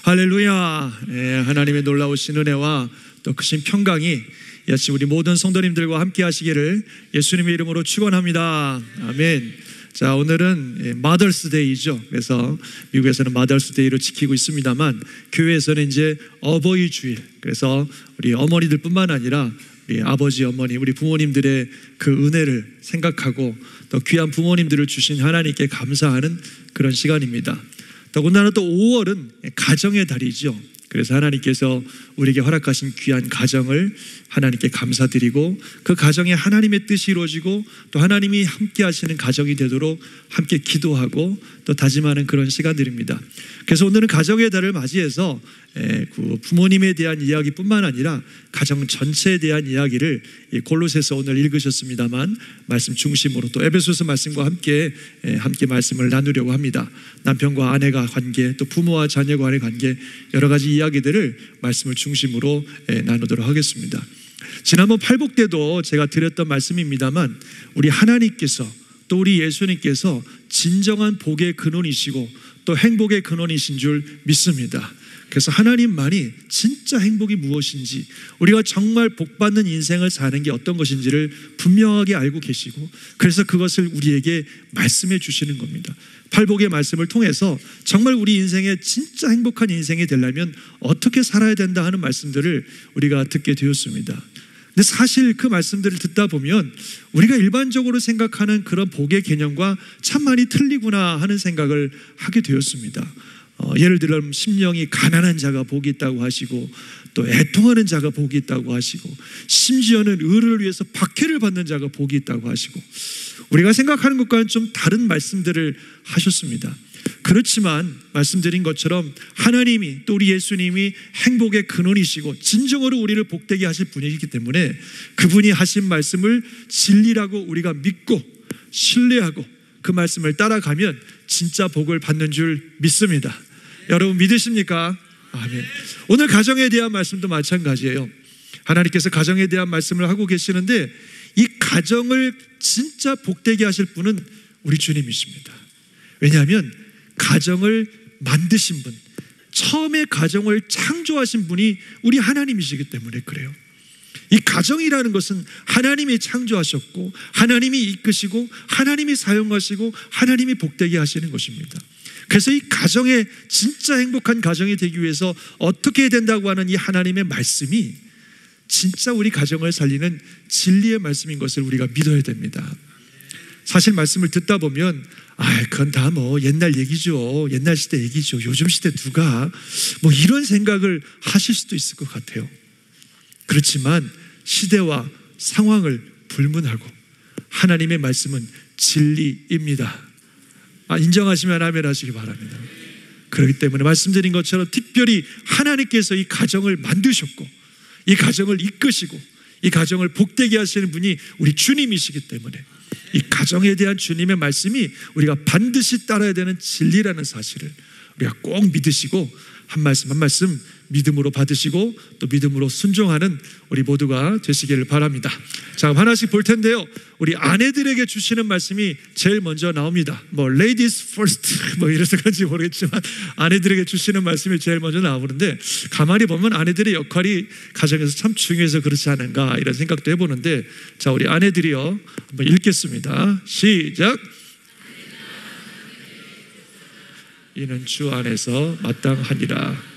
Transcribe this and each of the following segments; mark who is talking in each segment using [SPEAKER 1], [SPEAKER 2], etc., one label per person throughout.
[SPEAKER 1] 할렐루야. 하나님의 놀라우신 은혜와 또 크신 평강이 이 아침 우리 모든 성도님들과 함께 하시기를 예수님의 이름으로 축원합니다. 아멘. 자, 오늘은 마더스데이죠. 그래서 미국에서는 마더스데이로 지키고 있습니다만 교회에서는 이제 어버이 주일, 그래서 우리 어머니들 뿐만 아니라 우리 아버지, 어머니, 우리 부모님들의 그 은혜를 생각하고 또 귀한 부모님들을 주신 하나님께 감사하는 그런 시간입니다. 더군다나 또 5월은 가정의 달이죠. 그래서 하나님께서 우리에게 허락하신 귀한 가정을 하나님께 감사드리고 그 가정에 하나님의 뜻이 이루어지고 또 하나님이 함께 하시는 가정이 되도록 함께 기도하고 또 다짐하는 그런 시간들입니다. 그래서 오늘은 가정의 달을 맞이해서 그 부모님에 대한 이야기뿐만 아니라 가정 전체에 대한 이야기를 골로새서 오늘 읽으셨습니다만 말씀 중심으로 또 에베소서 말씀과 함께 말씀을 나누려고 합니다. 남편과 아내가 관계, 또 부모와 자녀 간의 관계, 여러 가지 이야기들을 말씀을 중심으로 나누도록 하겠습니다. 지난번 팔복 때도 제가 드렸던 말씀입니다만 우리 하나님께서 또 우리 예수님께서 진정한 복의 근원이시고 또 행복의 근원이신 줄 믿습니다. 그래서 하나님만이 진짜 행복이 무엇인지, 우리가 정말 복받는 인생을 사는 게 어떤 것인지를 분명하게 알고 계시고 그래서 그것을 우리에게 말씀해 주시는 겁니다. 팔복의 말씀을 통해서 정말 우리 인생에 진짜 행복한 인생이 되려면 어떻게 살아야 된다 하는 말씀들을 우리가 듣게 되었습니다. 근데 사실 그 말씀들을 듣다 보면 우리가 일반적으로 생각하는 그런 복의 개념과 참 많이 틀리구나 하는 생각을 하게 되었습니다. 예를 들어 심령이 가난한 자가 복이 있다고 하시고 또 애통하는 자가 복이 있다고 하시고 심지어는 의를 위해서 박해를 받는 자가 복이 있다고 하시고 우리가 생각하는 것과는 좀 다른 말씀들을 하셨습니다. 그렇지만 말씀드린 것처럼 하나님이 또 우리 예수님이 행복의 근원이시고 진정으로 우리를 복되게 하실 분이기 때문에 그분이 하신 말씀을 진리라고 우리가 믿고 신뢰하고 그 말씀을 따라가면 진짜 복을 받는 줄 믿습니다. 여러분 믿으십니까? 아멘. 오늘 가정에 대한 말씀도 마찬가지예요. 하나님께서 가정에 대한 말씀을 하고 계시는데 이 가정을 진짜 복되게 하실 분은 우리 주님이십니다. 왜냐하면 가정을 만드신 분, 처음에 가정을 창조하신 분이 우리 하나님이시기 때문에 그래요. 이 가정이라는 것은 하나님이 창조하셨고 하나님이 이끄시고 하나님이 사용하시고 하나님이 복되게 하시는 것입니다. 그래서 이 가정에 진짜 행복한 가정이 되기 위해서 어떻게 해야 된다고 하는 이 하나님의 말씀이 진짜 우리 가정을 살리는 진리의 말씀인 것을 우리가 믿어야 됩니다. 사실 말씀을 듣다 보면 그건 다 뭐 옛날 얘기죠. 옛날 시대 얘기죠. 요즘 시대 누가 뭐 이런 생각을 하실 수도 있을 것 같아요. 그렇지만 시대와 상황을 불문하고 하나님의 말씀은 진리입니다. 인정하시면 아멘 하시기 바랍니다. 그렇기 때문에 말씀드린 것처럼 특별히 하나님께서 이 가정을 만드셨고 이 가정을 이끄시고 이 가정을 복되게 하시는 분이 우리 주님이시기 때문에 이 가정에 대한 주님의 말씀이 우리가 반드시 따라야 되는 진리라는 사실을 우리가 꼭 믿으시고 한 말씀 한 말씀 믿음으로 받으시고 또 믿음으로 순종하는 우리 모두가 되시기를 바랍니다. 자, 하나씩 볼 텐데요. 우리 아내들에게 주시는 말씀이 제일 먼저 나옵니다. 뭐 ladies first 뭐 이래서 그런지 모르겠지만 아내들에게 주시는 말씀이 제일 먼저 나오는데 가만히 보면 아내들의 역할이 가정에서 참 중요해서 그렇지 않은가 이런 생각도 해보는데 자, 우리 아내들이요 한번 읽겠습니다. 시작. 이는 주 안에서 마땅하니라.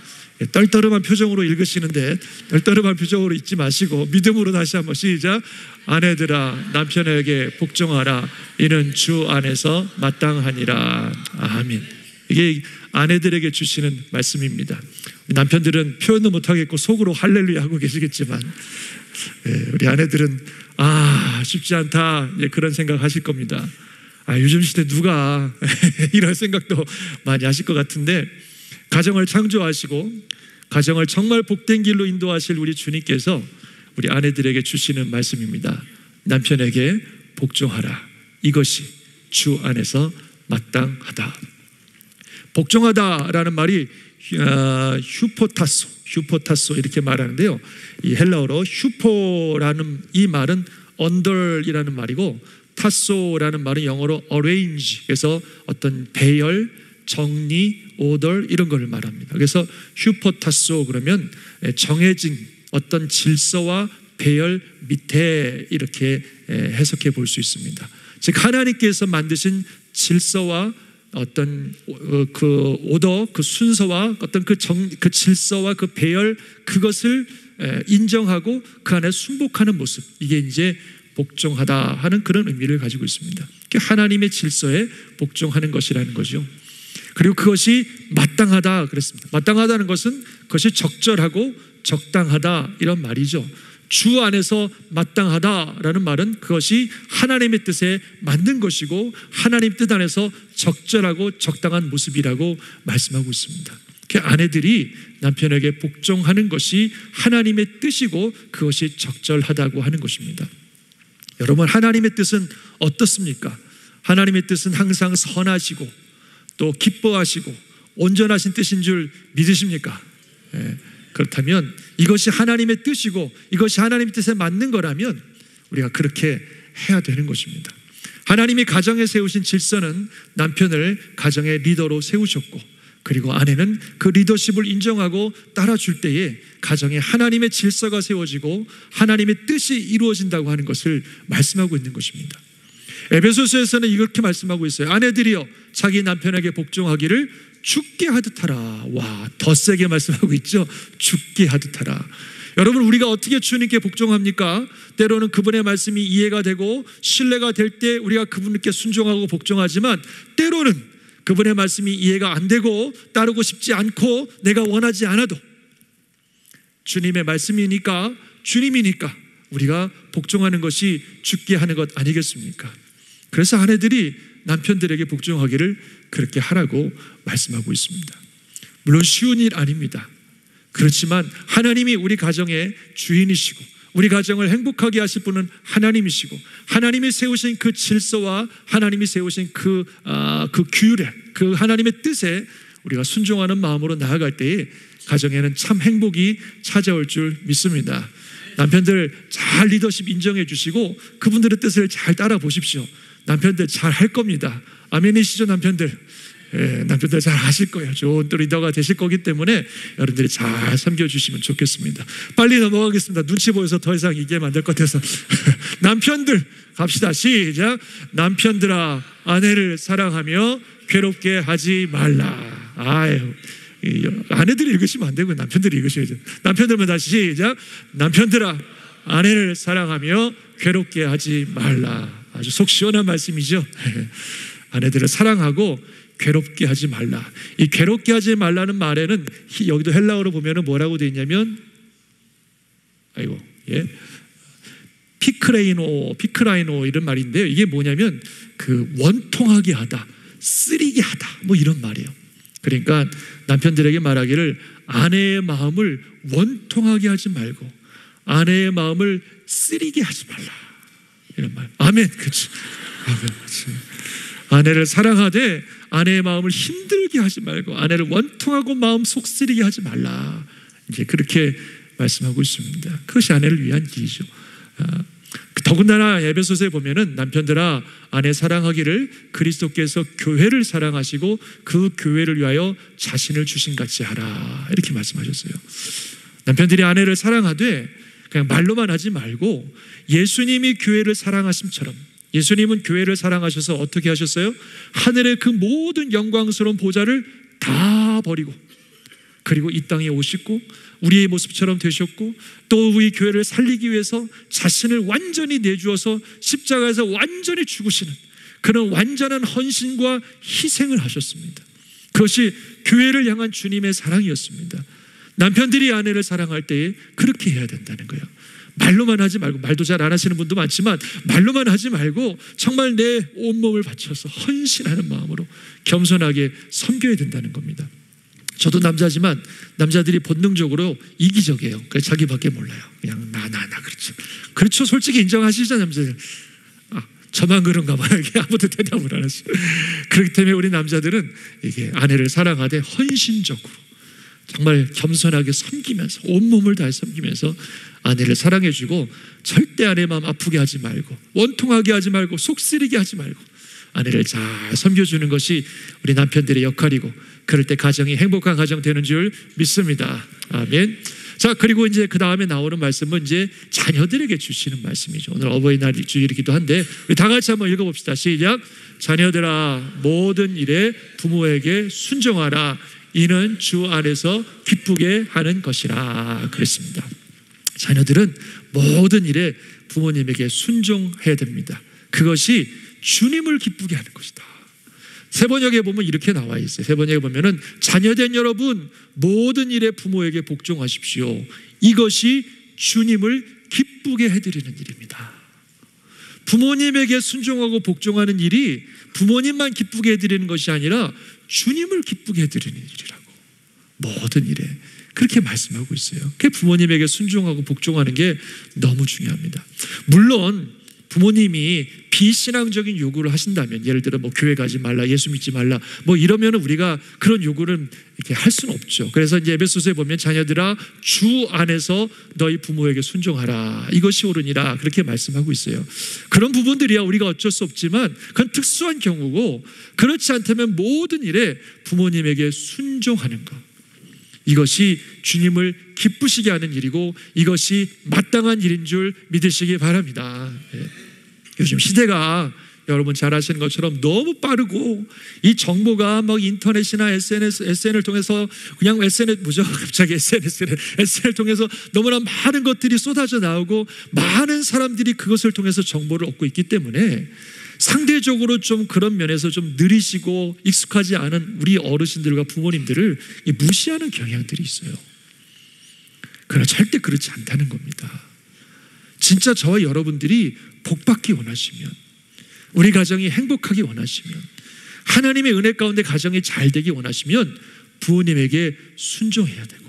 [SPEAKER 1] 떨떠름한 표정으로 읽으시는데 떨떠름한 표정으로 읽지 마시고 믿음으로 다시 한번 시작. 아내들아 남편에게 복종하라. 이는 주 안에서 마땅하니라. 아멘. 이게 아내들에게 주시는 말씀입니다. 남편들은 표현도 못하겠고 속으로 할렐루야 하고 계시겠지만 우리 아내들은 쉽지 않다 그런 생각 하실 겁니다. 요즘 시대 누가 이런 생각도 많이 하실 것 같은데 가정을 창조하시고 가정을 정말 복된 길로 인도하실 우리 주님께서 우리 아내들에게 주시는 말씀입니다. 남편에게 복종하라. 이것이 주 안에서 마땅하다. 복종하다라는 말이 휴포타소 이렇게 말하는데요. 이 헬라어로 휴포라는 이 말은 under이라는 말이고 타소라는 말은 영어로 arrange, 그래서 어떤 배열, 정리, 오더 이런 걸 말합니다. 그래서 휴포타소 그러면 정해진 어떤 질서와 배열 밑에 이렇게 해석해 볼 수 있습니다. 즉 하나님께서 만드신 질서와 어떤 그 오더, 그 순서와 어떤 그 질서와 그 배열 그것을 인정하고 그 안에 순복하는 모습, 이게 이제 복종하다 하는 그런 의미를 가지고 있습니다. 하나님의 질서에 복종하는 것이라는 거죠. 그리고 그것이 마땅하다 그랬습니다. 마땅하다는 것은 그것이 적절하고 적당하다 이런 말이죠. 주 안에서 마땅하다라는 말은 그것이 하나님의 뜻에 맞는 것이고 하나님 뜻 안에서 적절하고 적당한 모습이라고 말씀하고 있습니다. 아내들이 남편에게 복종하는 것이 하나님의 뜻이고 그것이 적절하다고 하는 것입니다. 여러분, 하나님의 뜻은 어떻습니까? 하나님의 뜻은 항상 선하시고 또 기뻐하시고 온전하신 뜻인 줄 믿으십니까? 그렇다면 이것이 하나님의 뜻이고 이것이 하나님의 뜻에 맞는 거라면 우리가 그렇게 해야 되는 것입니다. 하나님이 가정에 세우신 질서는 남편을 가정의 리더로 세우셨고, 그리고 아내는 그 리더십을 인정하고 따라줄 때에 가정에 하나님의 질서가 세워지고 하나님의 뜻이 이루어진다고 하는 것을 말씀하고 있는 것입니다. 에베소서에서는 이렇게 말씀하고 있어요. 아내들이여 자기 남편에게 복종하기를 죽게 하듯 하라. 와, 더 세게 말씀하고 있죠. 죽게 하듯 하라. 여러분, 우리가 어떻게 주님께 복종합니까? 때로는 그분의 말씀이 이해가 되고 신뢰가 될 때 우리가 그분께 순종하고 복종하지만, 때로는 그분의 말씀이 이해가 안 되고 따르고 싶지 않고 내가 원하지 않아도 주님의 말씀이니까, 주님이니까 우리가 복종하는 것이 죽게 하는 것 아니겠습니까? 그래서 아내들이 남편들에게 복종하기를 그렇게 하라고 말씀하고 있습니다. 물론 쉬운 일 아닙니다. 그렇지만 하나님이 우리 가정의 주인이시고 우리 가정을 행복하게 하실 분은 하나님이시고, 하나님이 세우신 그 질서와 하나님이 세우신 그 규례, 그 하나님의 뜻에 우리가 순종하는 마음으로 나아갈 때에 가정에는 참 행복이 찾아올 줄 믿습니다. 남편들 잘 리더십 인정해 주시고 그분들의 뜻을 잘 따라 보십시오. 남편들 잘 할 겁니다. 아멘이시죠, 남편들? 남편들 잘 하실 거예요. 좋은 또 리더가 되실 거기 때문에 여러분들이 잘 섬겨주시면 좋겠습니다. 빨리 넘어가겠습니다. 눈치 보여서 더 이상 얘기하면 안 될 것 같아서. 남편들 갑시다. 시작. 남편들아 아내를 사랑하며 괴롭게 하지 말라. 아유, 아내들이 읽으시면 안 되고요. 남편들이 읽으셔야죠. 남편들만 다시 시작. 남편들아 아내를 사랑하며 괴롭게 하지 말라. 아주 속 시원한 말씀이죠. 아내들을 사랑하고 괴롭게 하지 말라. 이 괴롭게 하지 말라는 말에는 여기도 헬라어로 보면은 뭐라고 되어 있냐면, 피크라이노 이런 말인데요. 이게 뭐냐면 그 원통하게 하다, 쓰리게 하다, 뭐 이런 말이에요. 그러니까 남편들에게 말하기를 아내의 마음을 원통하게 하지 말고 아내의 마음을 쓰리게 하지 말라. 이런 말. 아멘. 그렇지. 아멘. 그렇지. 아내를 사랑하되 아내의 마음을 힘들게 하지 말고 아내를 원통하고 마음 속쓰리게 하지 말라. 이제 그렇게 말씀하고 있습니다. 그것이 아내를 위한 길이죠. 더군다나 에베소서에 보면은 남편들아 아내 사랑하기를 그리스도께서 교회를 사랑하시고 그 교회를 위하여 자신을 주신 같이 하라. 이렇게 말씀하셨어요. 남편들이 아내를 사랑하되 그냥 말로만 하지 말고 예수님이 교회를 사랑하심처럼, 예수님은 교회를 사랑하셔서 어떻게 하셨어요? 하늘의 그 모든 영광스러운 보좌를 다 버리고 그리고 이 땅에 오시고 우리의 모습처럼 되셨고 또 우리 교회를 살리기 위해서 자신을 완전히 내주어서 십자가에서 완전히 죽으시는 그런 완전한 헌신과 희생을 하셨습니다. 그것이 교회를 향한 주님의 사랑이었습니다. 남편들이 아내를 사랑할 때에 그렇게 해야 된다는 거예요. 말로만 하지 말고, 말도 잘 안 하시는 분도 많지만 말로만 하지 말고 정말 내 온몸을 바쳐서 헌신하는 마음으로 겸손하게 섬겨야 된다는 겁니다. 저도 남자지만 남자들이 본능적으로 이기적이에요. 그래서 자기밖에 몰라요. 그냥 나 그렇죠. 그렇죠. 솔직히 인정하시죠, 남자들. 저만 그런가 봐요. 이게 아무도 대답을 안 하시죠. 그렇기 때문에 우리 남자들은 이게 아내를 사랑하되 헌신적으로 정말 겸손하게 섬기면서 온몸을 다해 섬기면서 아내를 사랑해주고 절대 아내 마음 아프게 하지 말고 원통하게 하지 말고 속쓰리게 하지 말고 아내를 잘 섬겨주는 것이 우리 남편들의 역할이고, 그럴 때 가정이 행복한 가정 되는 줄 믿습니다. 아멘. 자, 그리고 이제 그 다음에 나오는 말씀은 이제 자녀들에게 주시는 말씀이죠. 오늘 어버이날 주일이기도 한데 우리 다 같이 한번 읽어봅시다. 시작. 자녀들아, 모든 일에 부모에게 순종하라. 이는 주 안에서 기쁘게 하는 것이라 그랬습니다. 자녀들은 모든 일에 부모님에게 순종해야 됩니다. 그것이 주님을 기쁘게 하는 것이다. 세번역에 보면 이렇게 나와 있어요. 세번역에 보면은 자녀된 여러분 모든 일에 부모에게 복종하십시오. 이것이 주님을 기쁘게 해드리는 일입니다. 부모님에게 순종하고 복종하는 일이 부모님만 기쁘게 해드리는 것이 아니라 주님을 기쁘게 해드리는 일이라고. 모든 일에 그렇게 말씀하고 있어요. 그 부모님에게 순종하고 복종하는 게 너무 중요합니다. 물론 부모님이 비신앙적인 요구를 하신다면, 예를 들어 뭐 교회 가지 말라, 예수 믿지 말라, 뭐 이러면 우리가 그런 요구를 이렇게 할 수는 없죠. 그래서 이제 에베소서에 보면 자녀들아 주 안에서 너희 부모에게 순종하라. 이것이 옳으니라. 그렇게 말씀하고 있어요. 그런 부분들이야 우리가 어쩔 수 없지만 그건 특수한 경우고, 그렇지 않다면 모든 일에 부모님에게 순종하는 것, 이것이 주님을 기쁘시게 하는 일이고 이것이 마땅한 일인 줄 믿으시기 바랍니다. 요즘 시대가 여러분 잘 아시는 것처럼 너무 빠르고, 이 정보가 막 인터넷이나 SNS를 통해서 그냥 갑자기 SNS를 통해서 너무나 많은 것들이 쏟아져 나오고 많은 사람들이 그것을 통해서 정보를 얻고 있기 때문에 상대적으로 좀 그런 면에서 좀 느리시고 익숙하지 않은 우리 어르신들과 부모님들을 무시하는 경향들이 있어요. 그러나 절대 그렇지 않다는 겁니다. 진짜 저와 여러분들이 복받기 원하시면, 우리 가정이 행복하기 원하시면, 하나님의 은혜 가운데 가정이 잘 되기 원하시면 부모님에게 순종해야 되고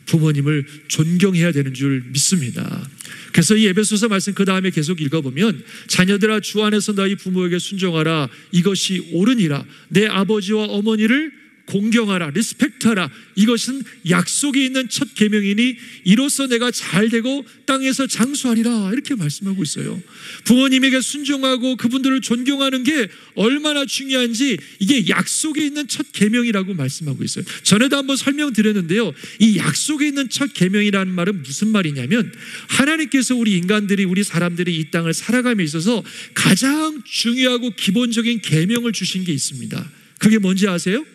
[SPEAKER 1] 부모님을 존경해야 되는 줄 믿습니다. 그래서 이 에베소서 말씀 그 다음에 계속 읽어보면 자녀들아 주 안에서 너희 부모에게 순종하라. 이것이 옳으니라. 내 아버지와 어머니를 공경하라, 리스펙트하라. 이것은 약속이 있는 첫 계명이니 이로써 내가 잘되고 땅에서 장수하리라. 이렇게 말씀하고 있어요. 부모님에게 순종하고 그분들을 존경하는 게 얼마나 중요한지 이게 약속이 있는 첫 계명이라고 말씀하고 있어요. 전에도 한번 설명드렸는데요, 이 약속이 있는 첫 계명이라는 말은 무슨 말이냐면 하나님께서 우리 인간들이, 우리 사람들이 이 땅을 살아감에 있어서 가장 중요하고 기본적인 계명을 주신 게 있습니다. 그게 뭔지 아세요?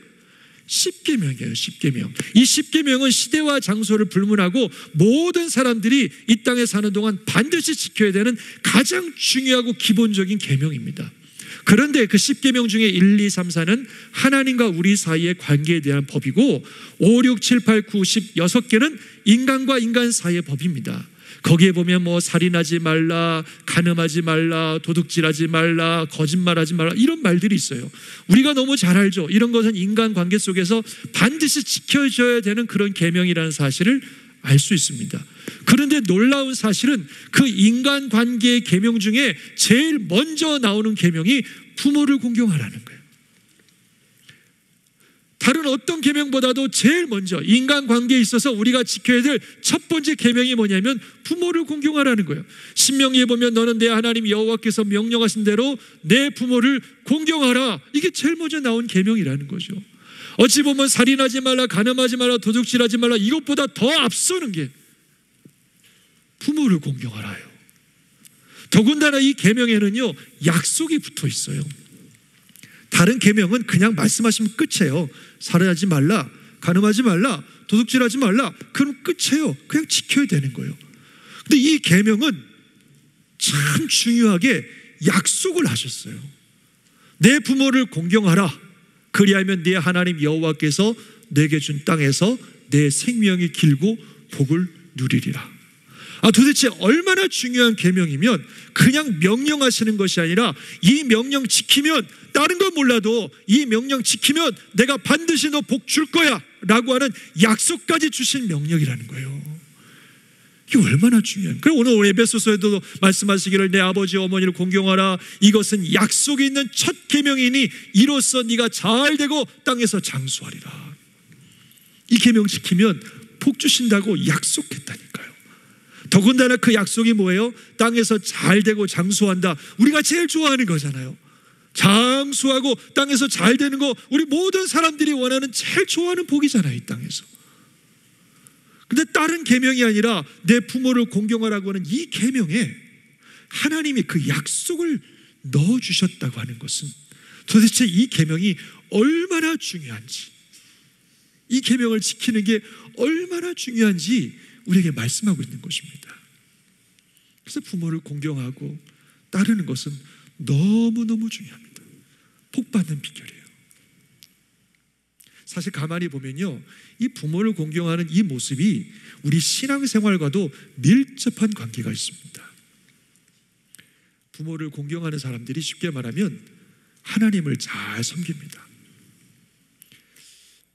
[SPEAKER 1] 십계명이에요. 십계명. 이 십계명은 시대와 장소를 불문하고 모든 사람들이 이 땅에 사는 동안 반드시 지켜야 되는 가장 중요하고 기본적인 계명입니다. 그런데 그 십계명 중에 1, 2, 3, 4는 하나님과 우리 사이의 관계에 대한 법이고 5, 6, 7, 8, 9, 10 6개는 인간과 인간 사이의 법입니다. 거기에 보면 뭐 살인하지 말라, 간음하지 말라, 도둑질하지 말라, 거짓말하지 말라, 이런 말들이 있어요. 우리가 너무 잘 알죠. 이런 것은 인간관계 속에서 반드시 지켜져야 되는 그런 계명이라는 사실을 알 수 있습니다. 그런데 놀라운 사실은 그 인간관계의 계명 중에 제일 먼저 나오는 계명이 부모를 공경하라는 거예요. 다른 어떤 계명보다도 제일 먼저 인간관계에 있어서 우리가 지켜야 될 첫 번째 계명이 뭐냐면 부모를 공경하라는 거예요. 신명기에 보면 너는 내 하나님 여호와께서 명령하신 대로 내 부모를 공경하라. 이게 제일 먼저 나온 계명이라는 거죠. 어찌 보면 살인하지 말라, 간음하지 말라, 도둑질하지 말라, 이것보다 더 앞서는 게 부모를 공경하라요. 더군다나 이 계명에는요 약속이 붙어 있어요. 다른 계명은 그냥 말씀하시면 끝이에요. 살인하지 말라, 간음하지 말라, 도둑질하지 말라, 그럼 끝이에요. 그냥 지켜야 되는 거예요. 근데 이 계명은 참 중요하게 약속을 하셨어요. 내 부모를 공경하라. 그리하면 네 하나님 여호와께서 내게 준 땅에서 내 생명이 길고 복을 누리리라. 도대체 얼마나 중요한 계명이면 그냥 명령하시는 것이 아니라 이 명령 지키면, 다른 건 몰라도 이 명령 지키면 내가 반드시 너 복 줄 거야 라고 하는 약속까지 주신 명령이라는 거예요. 이게 얼마나 중요한. 그리고 오늘 에베소서에도 말씀하시기를 내 아버지 어머니를 공경하라. 이것은 약속이 있는 첫 계명이니 이로써 네가 잘 되고 땅에서 장수하리라. 이 계명 지키면 복 주신다고 약속했다니까요. 더군다나 그 약속이 뭐예요? 땅에서 잘 되고 장수한다. 우리가 제일 좋아하는 거잖아요. 장수하고 땅에서 잘 되는 거 우리 모든 사람들이 원하는 제일 좋아하는 복이잖아요, 이 땅에서. 근데 다른 계명이 아니라 내 부모를 공경하라고 하는 이 계명에 하나님이 그 약속을 넣어주셨다고 하는 것은 도대체 이 계명이 얼마나 중요한지, 이 계명을 지키는 게 얼마나 중요한지 우리에게 말씀하고 있는 것입니다. 그래서 부모를 공경하고 따르는 것은 너무너무 중요합니다. 복받는 비결이에요. 사실 가만히 보면요, 이 부모를 공경하는 이 모습이 우리 신앙생활과도 밀접한 관계가 있습니다. 부모를 공경하는 사람들이 쉽게 말하면 하나님을 잘 섬깁니다.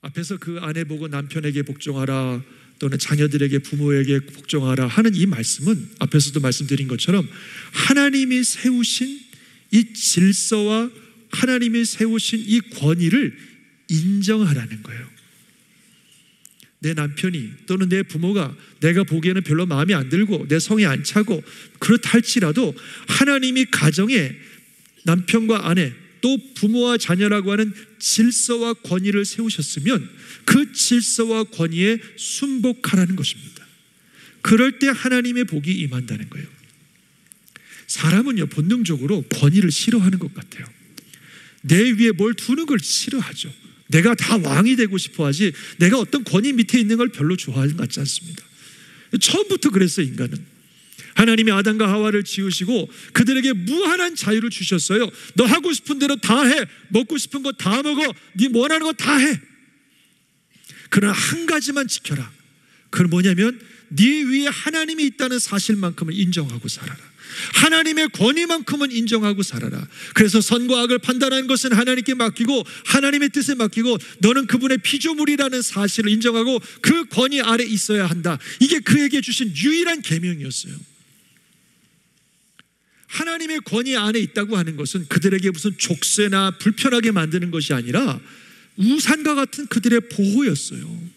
[SPEAKER 1] 앞에서 그 아내 보고 남편에게 복종하라, 또는 자녀들에게 부모에게 복종하라 하는 이 말씀은 앞에서도 말씀드린 것처럼 하나님이 세우신 이 질서와 하나님이 세우신 이 권위를 인정하라는 거예요. 내 남편이 또는 내 부모가 내가 보기에는 별로 마음에 안 들고 내 성에 안 차고 그렇다 할지라도 하나님이 가정에 남편과 아내 또 부모와 자녀라고 하는 질서와 권위를 세우셨으면 그 질서와 권위에 순복하라는 것입니다. 그럴 때 하나님의 복이 임한다는 거예요. 사람은요, 본능적으로 권위를 싫어하는 것 같아요. 내 위에 뭘 두는 걸 싫어하죠. 내가 다 왕이 되고 싶어 하지 내가 어떤 권위 밑에 있는 걸 별로 좋아하는 것 같지 않습니다. 처음부터 그랬어요, 인간은. 하나님이 아담과 하와를 지으시고 그들에게 무한한 자유를 주셨어요. 너 하고 싶은 대로 다 해. 먹고 싶은 거 다 먹어. 네 원하는 거 다 해. 그러나 한 가지만 지켜라. 그건 뭐냐면 네 위에 하나님이 있다는 사실만큼은 인정하고 살아라. 하나님의 권위만큼은 인정하고 살아라. 그래서 선과 악을 판단하는 것은 하나님께 맡기고 하나님의 뜻에 맡기고 너는 그분의 피조물이라는 사실을 인정하고 그 권위 아래 있어야 한다. 이게 그에게 주신 유일한 계명이었어요. 하나님의 권위 안에 있다고 하는 것은 그들에게 무슨 족쇄나 불편하게 만드는 것이 아니라 우산과 같은 그들의 보호였어요.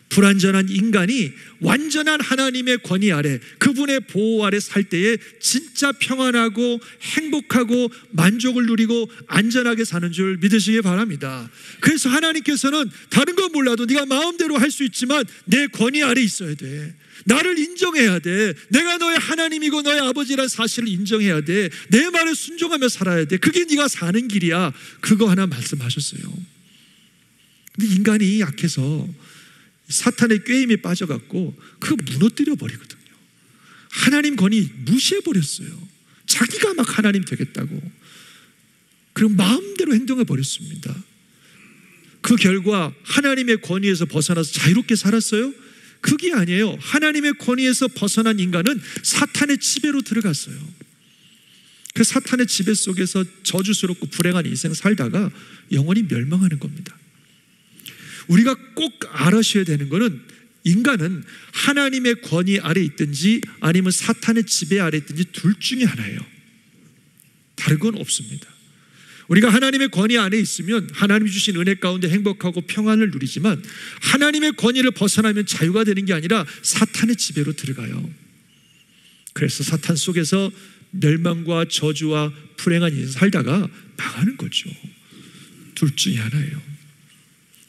[SPEAKER 1] 불완전한 인간이 완전한 하나님의 권위 아래, 그분의 보호 아래 살 때에 진짜 평안하고 행복하고 만족을 누리고 안전하게 사는 줄 믿으시기 바랍니다. 그래서 하나님께서는 다른 건 몰라도 네가 마음대로 할 수 있지만 내 권위 아래 있어야 돼. 나를 인정해야 돼. 내가 너의 하나님이고 너의 아버지라는 사실을 인정해야 돼. 내 말에 순종하며 살아야 돼. 그게 네가 사는 길이야. 그거 하나 말씀하셨어요. 근데 인간이 약해서 사탄의 꾀임에 빠져갖고 그거 무너뜨려 버리거든요. 하나님 권위 무시해버렸어요. 자기가 막 하나님 되겠다고. 그리고 마음대로 행동해 버렸습니다. 그 결과 하나님의 권위에서 벗어나서 자유롭게 살았어요? 그게 아니에요. 하나님의 권위에서 벗어난 인간은 사탄의 지배로 들어갔어요. 그 사탄의 지배 속에서 저주스럽고 불행한 인생 살다가 영원히 멸망하는 겁니다. 우리가 꼭 알아셔야 되는 것은 인간은 하나님의 권위 아래 있든지 아니면 사탄의 지배 아래 있든지 둘 중에 하나예요. 다른 건 없습니다. 우리가 하나님의 권위 안에 있으면 하나님이 주신 은혜 가운데 행복하고 평안을 누리지만 하나님의 권위를 벗어나면 자유가 되는 게 아니라 사탄의 지배로 들어가요. 그래서 사탄 속에서 멸망과 저주와 불행한 인생 살다가 망하는 거죠. 둘 중에 하나예요.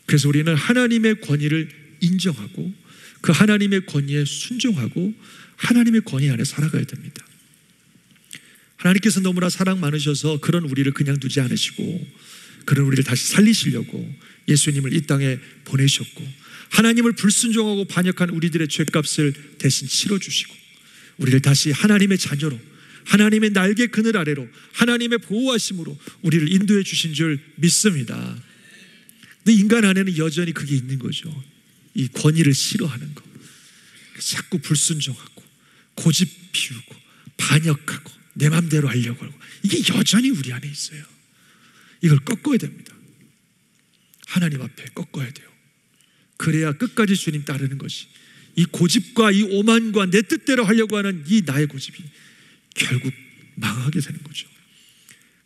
[SPEAKER 1] 그래서 우리는 하나님의 권위를 인정하고 그 하나님의 권위에 순종하고 하나님의 권위 안에 살아가야 됩니다. 하나님께서 너무나 사랑 많으셔서 그런 우리를 그냥 두지 않으시고 그런 우리를 다시 살리시려고 예수님을 이 땅에 보내셨고 하나님을 불순종하고 반역한 우리들의 죄값을 대신 치러주시고 우리를 다시 하나님의 자녀로 하나님의 날개 그늘 아래로 하나님의 보호하심으로 우리를 인도해 주신 줄 믿습니다. 근데 인간 안에는 여전히 그게 있는 거죠. 이 권위를 싫어하는 거. 자꾸 불순종하고 고집 피우고 반역하고 내 맘대로 하려고 하고 이게 여전히 우리 안에 있어요. 이걸 꺾어야 됩니다. 하나님 앞에 꺾어야 돼요. 그래야 끝까지 주님 따르는 것이 이 고집과 이 오만과 내 뜻대로 하려고 하는 이 나의 고집이 결국 망하게 되는 거죠.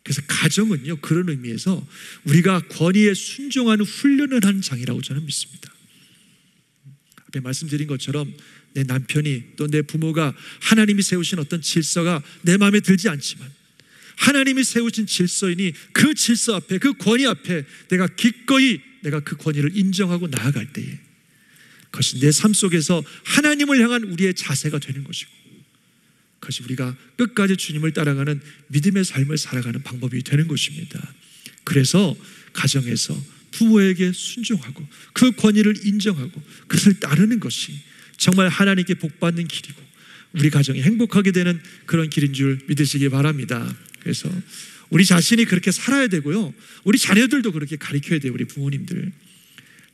[SPEAKER 1] 그래서 가정은요 그런 의미에서 우리가 권위에 순종하는 훈련을 하는 장이라고 저는 믿습니다. 앞에 말씀드린 것처럼 내 남편이 또 내 부모가 하나님이 세우신 어떤 질서가 내 마음에 들지 않지만 하나님이 세우신 질서이니 그 질서 앞에, 그 권위 앞에 내가 기꺼이 내가 그 권위를 인정하고 나아갈 때에 그것이 내 삶 속에서 하나님을 향한 우리의 자세가 되는 것이고, 그것이 우리가 끝까지 주님을 따라가는 믿음의 삶을 살아가는 방법이 되는 것입니다. 그래서 가정에서 부모에게 순종하고 그 권위를 인정하고 그것을 따르는 것이 정말 하나님께 복받는 길이고 우리 가정이 행복하게 되는 그런 길인 줄 믿으시기 바랍니다. 그래서 우리 자신이 그렇게 살아야 되고요, 우리 자녀들도 그렇게 가르쳐야 돼요. 우리 부모님들,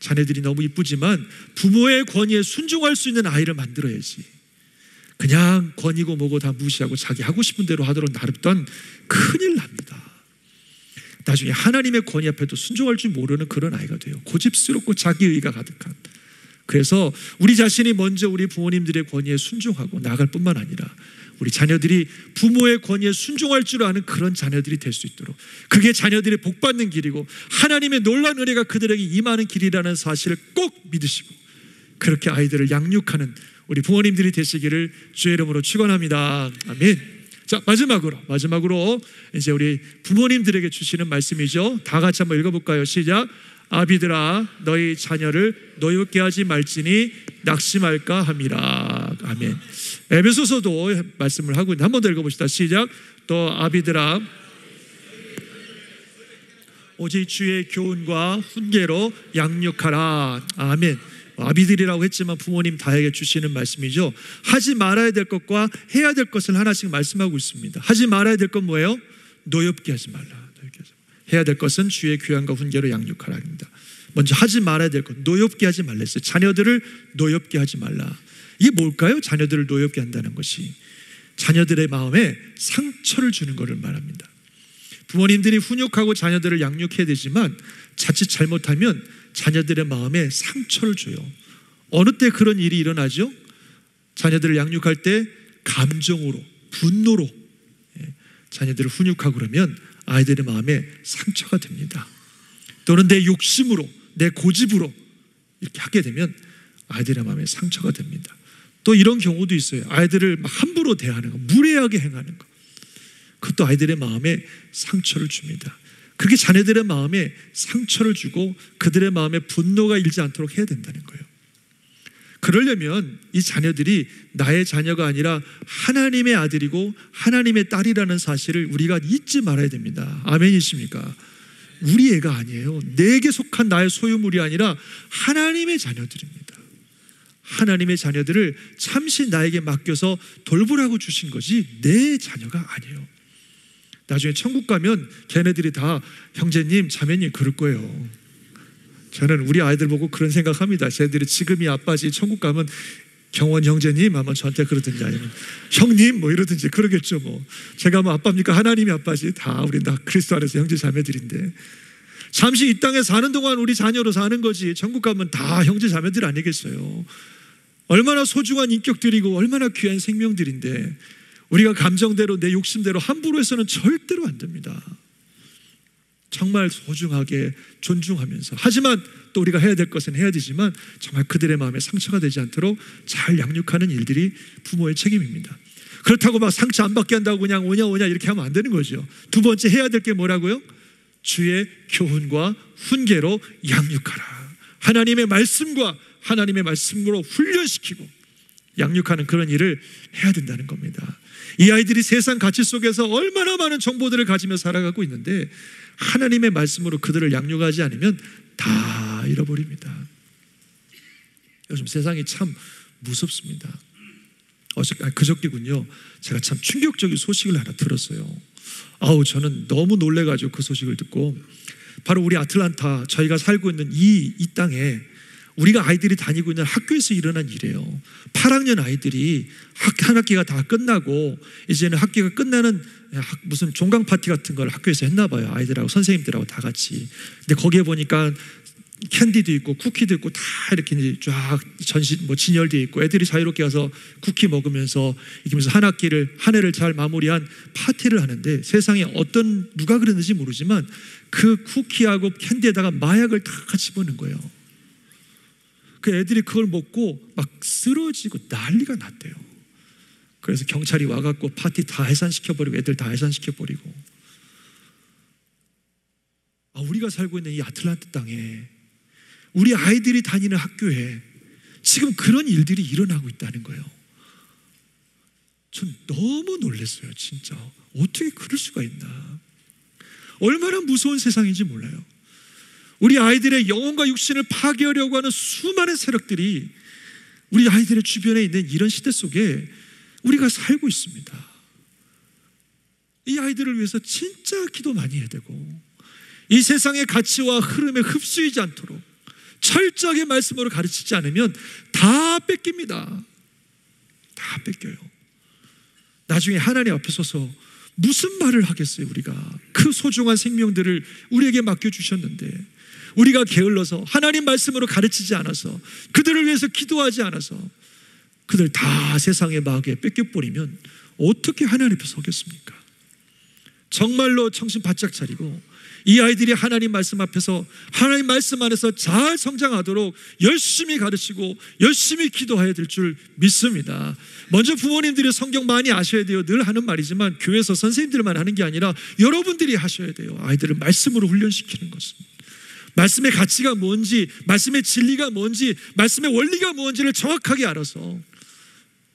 [SPEAKER 1] 자녀들이 너무 이쁘지만 부모의 권위에 순종할 수 있는 아이를 만들어야지, 그냥 권위고 뭐고 다 무시하고 자기 하고 싶은 대로 하도록 놔뒀던 큰일 납니다. 나중에 하나님의 권위 앞에도 순종할 줄 모르는 그런 아이가 돼요. 고집스럽고 자기의가 가득한. 그래서 우리 자신이 먼저 우리 부모님들의 권위에 순종하고 나아갈 뿐만 아니라 우리 자녀들이 부모의 권위에 순종할 줄 아는 그런 자녀들이 될 수 있도록, 그게 자녀들이 복받는 길이고 하나님의 놀라운 은혜가 그들에게 임하는 길이라는 사실을 꼭 믿으시고 그렇게 아이들을 양육하는 우리 부모님들이 되시기를 주의 이름으로 축원합니다. 아멘. 자, 마지막으로 이제 우리 부모님들에게 주시는 말씀이죠. 다 같이 한번 읽어볼까요? 시작. 아비들아, 너희 자녀를 노엽게 하지 말지니 낙심할까 함이라. 아멘. 에베소서도 말씀을 하고 있는데 한 번 더 읽어봅시다. 시작. 또 아비들아, 오직 주의 교훈과 훈계로 양육하라. 아멘. 아비들이라고 했지만 부모님 다에게 주시는 말씀이죠. 하지 말아야 될 것과 해야 될 것을 하나씩 말씀하고 있습니다. 하지 말아야 될 건 뭐예요? 노엽게 하지 말라. 해야 될 것은 주의 교양과 훈계로 양육하라 합니다. 먼저 하지 말아야 될 것, 노엽게 하지 말라 했어요. 자녀들을 노엽게 하지 말라. 이게 뭘까요? 자녀들을 노엽게 한다는 것이 자녀들의 마음에 상처를 주는 것을 말합니다. 부모님들이 훈육하고 자녀들을 양육해야 되지만 자칫 잘못하면 자녀들의 마음에 상처를 줘요. 어느 때 그런 일이 일어나죠? 자녀들을 양육할 때 감정으로, 분노로 자녀들을 훈육하고 그러면 아이들의 마음에 상처가 됩니다. 또는 내 욕심으로, 내 고집으로 이렇게 하게 되면 아이들의 마음에 상처가 됩니다. 또 이런 경우도 있어요. 아이들을 함부로 대하는 거, 무례하게 행하는 거, 그것도 아이들의 마음에 상처를 줍니다. 그렇게 자녀들의 마음에 상처를 주고 그들의 마음에 분노가 일지 않도록 해야 된다는 거예요. 그러려면 이 자녀들이 나의 자녀가 아니라 하나님의 아들이고 하나님의 딸이라는 사실을 우리가 잊지 말아야 됩니다. 아멘이십니까? 우리 애가 아니에요. 내게 속한 나의 소유물이 아니라 하나님의 자녀들입니다. 하나님의 자녀들을 잠시 나에게 맡겨서 돌보라고 주신 것이 내 자녀가 아니에요. 나중에 천국 가면 걔네들이 다 형제님, 자매님 그럴 거예요. 저는 우리 아이들 보고 그런 생각합니다. 쟤들이 지금이 아빠지 천국 가면 경원 형제님 아마 저한테 그러든지 아니면 형님 뭐 이러든지 그러겠죠. 뭐 제가 뭐 아빠입니까? 하나님이 아빠지. 다 우리 다 그리스도 안에서 형제 자매들인데 잠시 이 땅에 사는 동안 우리 자녀로 사는 거지 천국 가면 다 형제 자매들 아니겠어요. 얼마나 소중한 인격들이고 얼마나 귀한 생명들인데 우리가 감정대로 내 욕심대로 함부로 해서는 절대로 안 됩니다. 정말 소중하게 존중하면서, 하지만 또 우리가 해야 될 것은 해야 되지만 정말 그들의 마음에 상처가 되지 않도록 잘 양육하는 일들이 부모의 책임입니다. 그렇다고 막 상처 안 받게 한다고 그냥 오냐 이렇게 하면 안 되는 거죠. 두 번째 해야 될 게 뭐라고요? 주의 교훈과 훈계로 양육하라. 하나님의 말씀과 하나님의 말씀으로 훈련시키고 양육하는 그런 일을 해야 된다는 겁니다. 이 아이들이 세상 가치 속에서 얼마나 많은 정보들을 가지며 살아가고 있는데 하나님의 말씀으로 그들을 양육하지 않으면 다 잃어버립니다. 요즘 세상이 참 무섭습니다. 그저께군요, 제가 참 충격적인 소식을 하나 들었어요. 저는 너무 놀래가지고 그 소식을 듣고, 바로 우리 아틀란타, 저희가 살고 있는 이 땅에 우리가 아이들이 다니고 있는 학교에서 일어난 일이에요. 8학년 아이들이 한 학기가 다 끝나고 이제는 학기가 끝나는 무슨 종강 파티 같은 걸 학교에서 했나 봐요. 아이들하고 선생님들하고 다 같이. 근데 거기에 보니까 캔디도 있고 쿠키도 있고 다 이렇게 이제 쫙 진열되어 있고 애들이 자유롭게 가서 쿠키 먹으면서 이러면서 한 해를 잘 마무리한 파티를 하는데, 세상에 누가 그랬는지 모르지만 그 쿠키하고 캔디에다가 마약을 다 집어넣은 거예요. 그 애들이 그걸 먹고 막 쓰러지고 난리가 났대요. 그래서 경찰이 와갖고 파티 다 해산시켜버리고 애들 다 해산시켜버리고, 우리가 살고 있는 이 아틀란타 땅에, 우리 아이들이 다니는 학교에 지금 그런 일들이 일어나고 있다는 거예요. 전 너무 놀랐어요. 진짜 어떻게 그럴 수가 있나. 얼마나 무서운 세상인지 몰라요. 우리 아이들의 영혼과 육신을 파괴하려고 하는 수많은 세력들이 우리 아이들의 주변에 있는 이런 시대 속에 우리가 살고 있습니다. 이 아이들을 위해서 진짜 기도 많이 해야 되고, 이 세상의 가치와 흐름에 흡수이지 않도록 철저하게 말씀으로 가르치지 않으면 다 뺏깁니다. 다 뺏겨요. 나중에 하나님 앞에 서서 무슨 말을 하겠어요? 우리가 그 소중한 생명들을 우리에게 맡겨주셨는데 우리가 게을러서 하나님 말씀으로 가르치지 않아서, 그들을 위해서 기도하지 않아서 그들 다 세상의 마귀에 뺏겨버리면 어떻게 하나님 앞에 서겠습니까? 정말로 정신 바짝 차리고 이 아이들이 하나님 말씀 앞에서, 하나님 말씀 안에서 잘 성장하도록 열심히 가르치고 열심히 기도해야 될 줄 믿습니다. 먼저 부모님들이 성경 많이 아셔야 돼요. 늘 하는 말이지만 교회에서 선생님들만 하는 게 아니라 여러분들이 하셔야 돼요. 아이들을 말씀으로 훈련시키는 것은, 말씀의 가치가 뭔지, 말씀의 진리가 뭔지, 말씀의 원리가 뭔지를 정확하게 알아서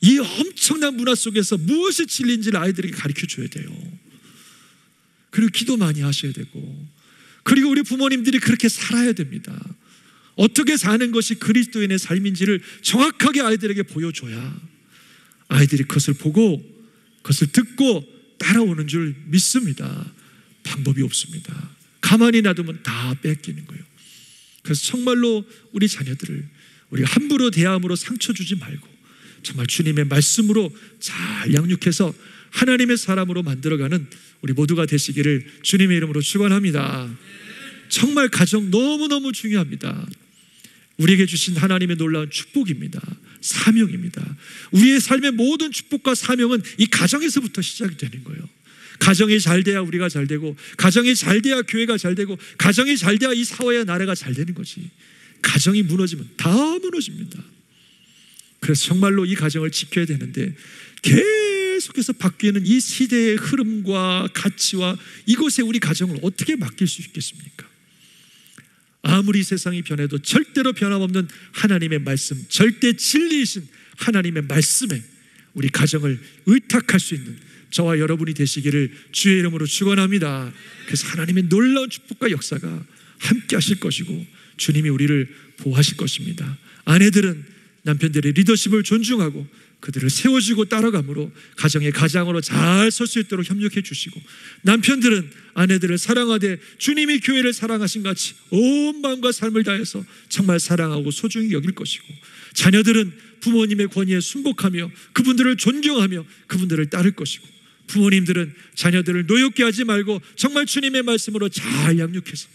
[SPEAKER 1] 이 엄청난 문화 속에서 무엇이 진리인지를 아이들에게 가르쳐 줘야 돼요. 그리고 기도 많이 하셔야 되고, 그리고 우리 부모님들이 그렇게 살아야 됩니다. 어떻게 사는 것이 그리스도인의 삶인지를 정확하게 아이들에게 보여줘야 아이들이 그것을 보고 그것을 듣고 따라오는 줄 믿습니다. 방법이 없습니다. 가만히 놔두면 다 뺏기는 거예요. 그래서 정말로 우리 자녀들을 우리가 함부로 대함으로 상처 주지 말고 정말 주님의 말씀으로 잘 양육해서 하나님의 사람으로 만들어가는 우리 모두가 되시기를 주님의 이름으로 축원합니다. 정말 가정 너무너무 중요합니다. 우리에게 주신 하나님의 놀라운 축복입니다. 사명입니다. 우리의 삶의 모든 축복과 사명은 이 가정에서부터 시작이 되는 거예요. 가정이 잘 돼야 우리가 잘 되고, 가정이 잘 돼야 교회가 잘 되고, 가정이 잘 돼야 이 사회와 나라가 잘 되는 거지. 가정이 무너지면 다 무너집니다. 그래서 정말로 이 가정을 지켜야 되는데, 계속해서 바뀌는 이 시대의 흐름과 가치와 이곳에 우리 가정을 어떻게 맡길 수 있겠습니까? 아무리 세상이 변해도 절대로 변함없는 하나님의 말씀, 절대 진리이신 하나님의 말씀에 우리 가정을 의탁할 수 있는 저와 여러분이 되시기를 주의 이름으로 축원합니다. 그래서 하나님의 놀라운 축복과 역사가 함께 하실 것이고 주님이 우리를 보호하실 것입니다. 아내들은 남편들의 리더십을 존중하고 그들을 세워주고 따라감으로 가정의 가장으로 잘 설 수 있도록 협력해 주시고, 남편들은 아내들을 사랑하되 주님이 교회를 사랑하신 같이 온 마음과 삶을 다해서 정말 사랑하고 소중히 여길 것이고, 자녀들은 부모님의 권위에 순복하며 그분들을 존경하며 그분들을 따를 것이고, 부모님들은 자녀들을 노엽게 하지 말고 정말 주님의 말씀으로 잘 양육해서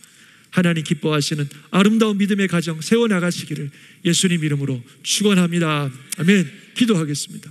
[SPEAKER 1] 하나님 기뻐하시는 아름다운 믿음의 가정 세워나가시기를 예수님 이름으로 축원합니다. 아멘. 기도하겠습니다.